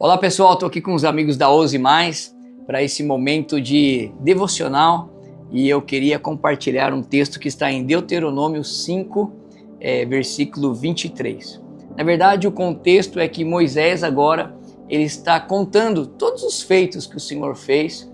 Olá pessoal, estou aqui com os amigos da Ouse Mais para esse momento de devocional e eu queria compartilhar um texto que está em Deuteronômio 5, versículo 23. Na verdade, o contexto é que Moisés agora ele está contando todos os feitos que o Senhor fez,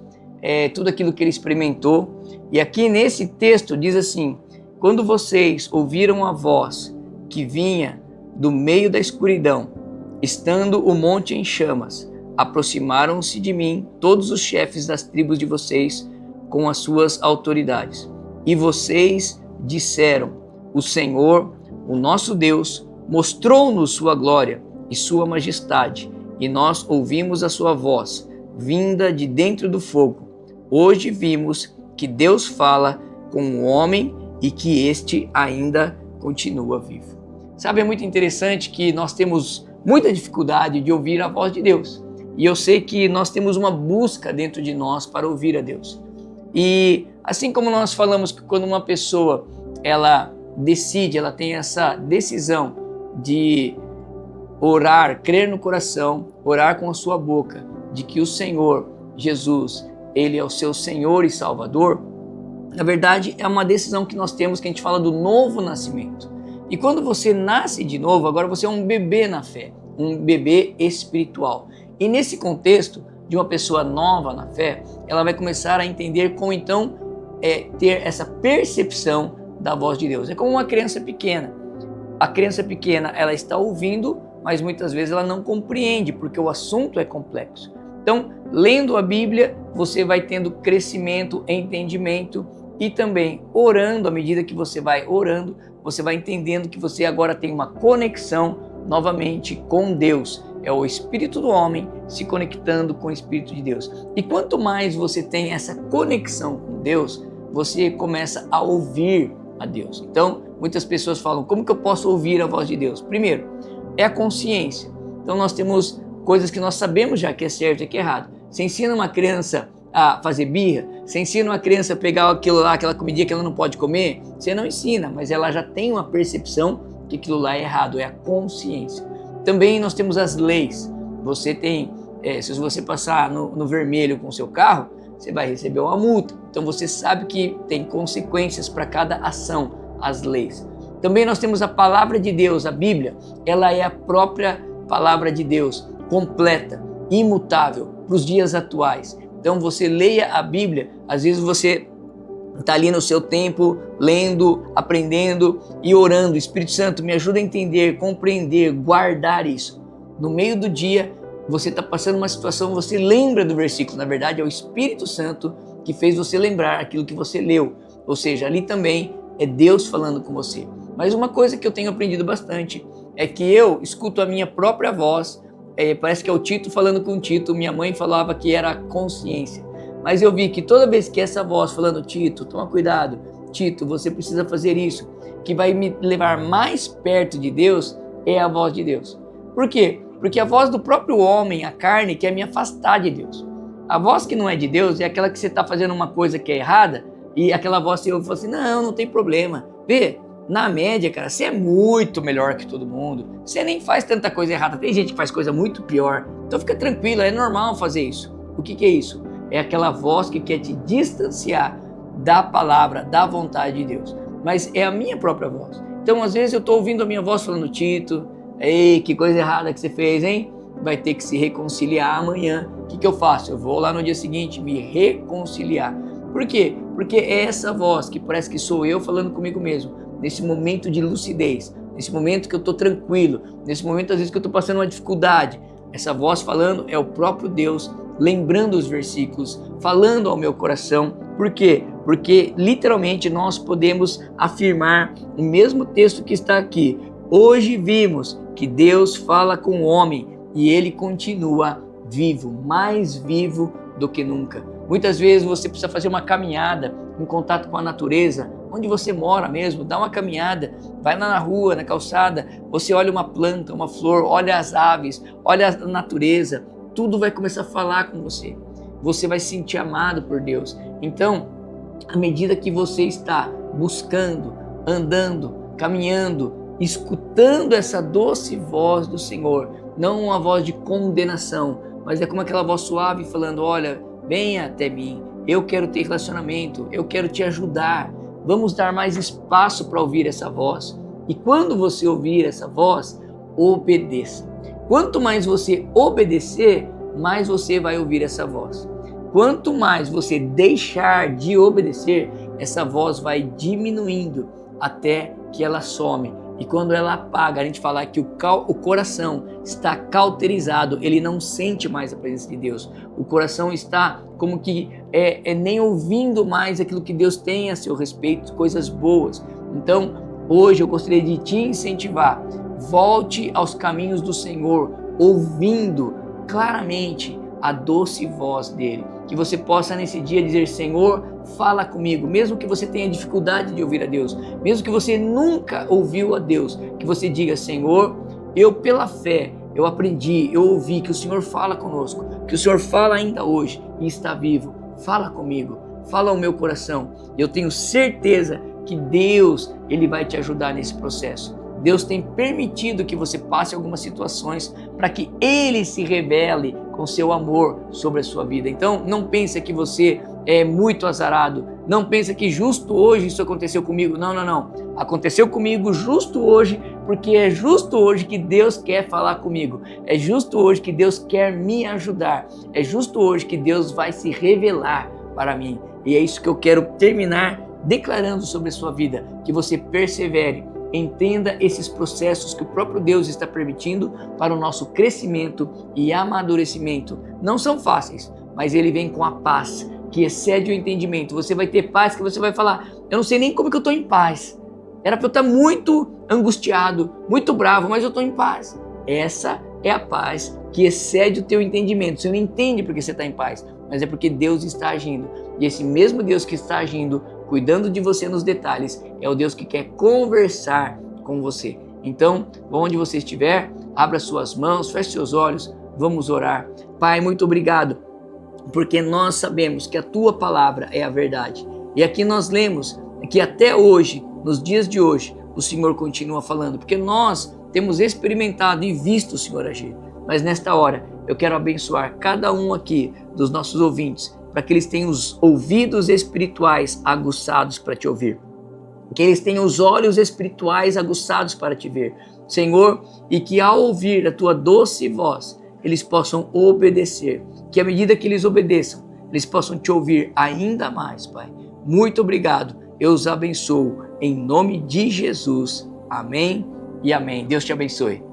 tudo aquilo que ele experimentou. E aqui nesse texto diz assim: quando vocês ouviram a voz que vinha do meio da escuridão, estando o monte em chamas, aproximaram-se de mim todos os chefes das tribos de vocês com as suas autoridades. E vocês disseram: o Senhor, o nosso Deus, mostrou-nos sua glória e sua majestade, e nós ouvimos a sua voz, vinda de dentro do fogo. Hoje vimos que Deus fala com o homem e que este ainda continua vivo. Sabe, é muito interessante que nós temos muita dificuldade de ouvir a voz de Deus. E eu sei que nós temos uma busca dentro de nós para ouvir a Deus. E assim como nós falamos que quando uma pessoa ela decide, ela tem essa decisão de orar, crer no coração, orar com a sua boca, de que o Senhor Jesus, Ele é o seu Senhor e Salvador, na verdade é uma decisão que nós temos, que a gente fala do novo nascimento. E quando você nasce de novo, agora você é um bebê na fé, um bebê espiritual. E nesse contexto de uma pessoa nova na fé, ela vai começar a entender como então ter essa percepção da voz de Deus. É como uma criança pequena. A criança pequena, ela está ouvindo, mas muitas vezes ela não compreende, porque o assunto é complexo. Então, lendo a Bíblia, você vai tendo crescimento, entendimento, e também orando, à medida que você vai orando, você vai entendendo que você agora tem uma conexão novamente com Deus. É o espírito do homem se conectando com o espírito de Deus. E quanto mais você tem essa conexão com Deus, você começa a ouvir a Deus. Então, muitas pessoas falam: como que eu posso ouvir a voz de Deus? Primeiro, é a consciência. Então, nós temos coisas que nós sabemos já que é certo e que é errado. Você ensina uma criança a fazer birra, você ensina uma criança a pegar aquilo lá, aquela comidinha que ela não pode comer, você não ensina, mas ela já tem uma percepção que aquilo lá é errado, é a consciência. Também nós temos as leis. Você tem, se você passar no vermelho com o seu carro, você vai receber uma multa. Então você sabe que tem consequências para cada ação, as leis. Também nós temos a palavra de Deus, a Bíblia. Ela é a própria palavra de Deus, completa, imutável, para os dias atuais. Então você leia a Bíblia, às vezes você está ali no seu tempo, lendo, aprendendo e orando. Espírito Santo, me ajuda a entender, compreender, guardar isso. No meio do dia, você está passando uma situação, você lembra do versículo. Na verdade, é o Espírito Santo que fez você lembrar aquilo que você leu. Ou seja, ali também é Deus falando com você. Mas uma coisa que eu tenho aprendido bastante é que eu escuto a minha própria voz. Parece que é o Tito falando com o Tito. Minha mãe falava que era a consciência. Mas eu vi que toda vez que essa voz falando: Tito, toma cuidado, Tito, você precisa fazer isso, que vai me levar mais perto de Deus, é a voz de Deus. Por quê? Porque a voz do próprio homem, a carne, quer me afastar de Deus. A voz que não é de Deus é aquela que você está fazendo uma coisa que é errada e aquela voz você ouve e fala assim: não tem problema. Vê, na média, cara, você é muito melhor que todo mundo. Você nem faz tanta coisa errada. Tem gente que faz coisa muito pior. Então fica tranquilo, é normal fazer isso. O que é isso? É aquela voz que quer te distanciar da palavra, da vontade de Deus. Mas é a minha própria voz. Então, às vezes, eu estou ouvindo a minha voz falando: Tito, ei, que coisa errada que você fez, hein? Vai ter que se reconciliar amanhã. O que eu faço? Eu vou lá no dia seguinte me reconciliar. Por quê? Porque é essa voz que parece que sou eu falando comigo mesmo. Nesse momento de lucidez, nesse momento que eu estou tranquilo, nesse momento, às vezes, que eu estou passando uma dificuldade. Essa voz falando é o próprio Deus, lembrando os versículos, falando ao meu coração. Por quê? Porque literalmente nós podemos afirmar o mesmo texto que está aqui. Hoje vimos que Deus fala com o homem e ele continua vivo, mais vivo do que nunca. Muitas vezes você precisa fazer uma caminhada em contato com a natureza, onde você mora mesmo, dá uma caminhada, vai lá na rua, na calçada, você olha uma planta, uma flor, olha as aves, olha a natureza, tudo vai começar a falar com você. Você vai se sentir amado por Deus. Então, à medida que você está buscando, andando, caminhando, escutando essa doce voz do Senhor, não uma voz de condenação, mas é como aquela voz suave falando: olha, venha até mim, eu quero ter relacionamento, eu quero te ajudar. Vamos dar mais espaço para ouvir essa voz. E quando você ouvir essa voz, obedeça. Quanto mais você obedecer, mais você vai ouvir essa voz. Quanto mais você deixar de obedecer, essa voz vai diminuindo até que ela some. E quando ela apaga, a gente fala que o coração está cauterizado, ele não sente mais a presença de Deus. O coração está como que nem ouvindo mais aquilo que Deus tem a seu respeito, coisas boas. Então, hoje eu gostaria de te incentivar. Volte aos caminhos do Senhor, ouvindo claramente a doce voz dele. Que você possa nesse dia dizer: Senhor, fala comigo. Mesmo que você tenha dificuldade de ouvir a Deus, mesmo que você nunca ouviu a Deus, que você diga: Senhor, eu pela fé, eu aprendi, eu ouvi que o Senhor fala conosco, que o Senhor fala ainda hoje e está vivo. Fala comigo, fala ao meu coração. Eu tenho certeza que Deus, ele vai te ajudar nesse processo. Deus tem permitido que você passe algumas situações para que Ele se revele com seu amor sobre a sua vida. Então, não pense que você é muito azarado. Não pense que justo hoje isso aconteceu comigo. Não, não, não. Aconteceu comigo justo hoje, porque é justo hoje que Deus quer falar comigo. É justo hoje que Deus quer me ajudar. É justo hoje que Deus vai se revelar para mim. E é isso que eu quero terminar declarando sobre a sua vida. Que você persevere. Entenda esses processos que o próprio Deus está permitindo para o nosso crescimento e amadurecimento. Não são fáceis, mas ele vem com a paz que excede o entendimento. Você vai ter paz que você vai falar: eu não sei nem como que eu estou em paz. Era para eu estar muito angustiado, muito bravo, mas eu estou em paz. Essa é a paz que excede o teu entendimento. Você não entende porque você está em paz, mas é porque Deus está agindo. E esse mesmo Deus que está agindo, cuidando de você nos detalhes, é o Deus que quer conversar com você. Então, onde você estiver, abra suas mãos, feche seus olhos, vamos orar. Pai, muito obrigado, porque nós sabemos que a Tua palavra é a verdade. E aqui nós lemos que até hoje, nos dias de hoje, o Senhor continua falando, porque nós temos experimentado e visto o Senhor agir. Mas nesta hora, eu quero abençoar cada um aqui dos nossos ouvintes, para que eles tenham os ouvidos espirituais aguçados para te ouvir. Que eles tenham os olhos espirituais aguçados para te ver, Senhor, e que ao ouvir a tua doce voz, eles possam obedecer. Que à medida que eles obedeçam, eles possam te ouvir ainda mais, Pai. Muito obrigado. Eu os abençoo em nome de Jesus. Amém e amém. Deus te abençoe.